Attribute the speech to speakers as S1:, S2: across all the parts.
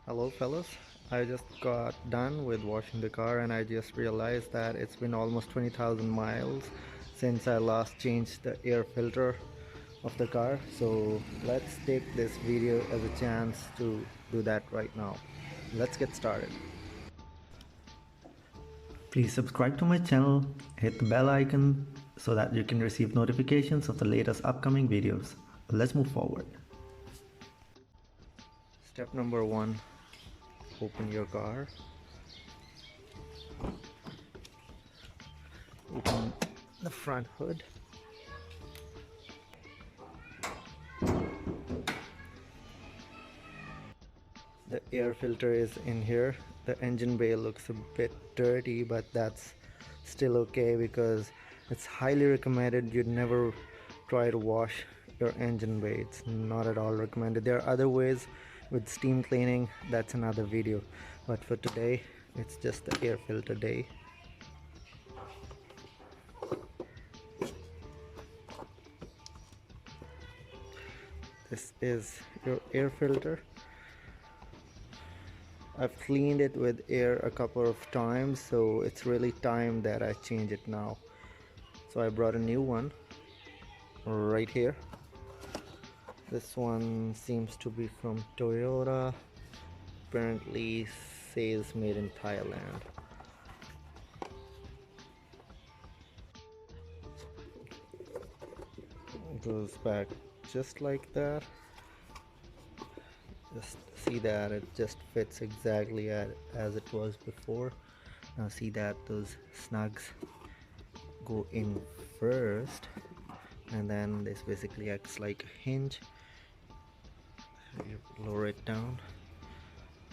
S1: Hello fellas, I just got done with washing the car and I just realized that it's been almost 20,000 miles since I last changed the air filter of the car. So let's take this video as a chance to do that right now. Let's get started. Please subscribe to my channel, hit the bell icon so that you can receive notifications of the latest upcoming videos. Let's move forward. Step number 1, open your car. Open the front hood. The air filter is in here. The engine bay looks a bit dirty, but that's still okay because it's highly recommended you never try to wash your engine bay. It's not at all recommended. There are other ways with steam cleaning, that's another video, but for today it's just the air filter day. This is your air filter. I've cleaned it with air a couple of times, so it's really time that I change it now. So I brought a new one right here. This one seems to be from Toyota. Apparently says made in Thailand. It goes back just like that. Just see that it just fits exactly as it was before. Now see that those snugs go in first, and then this basically acts like a hinge. You lower it down,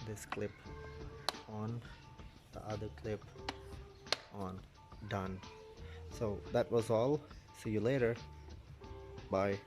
S1: this clip on, the other clip on, done. So that was all. See you later. Bye.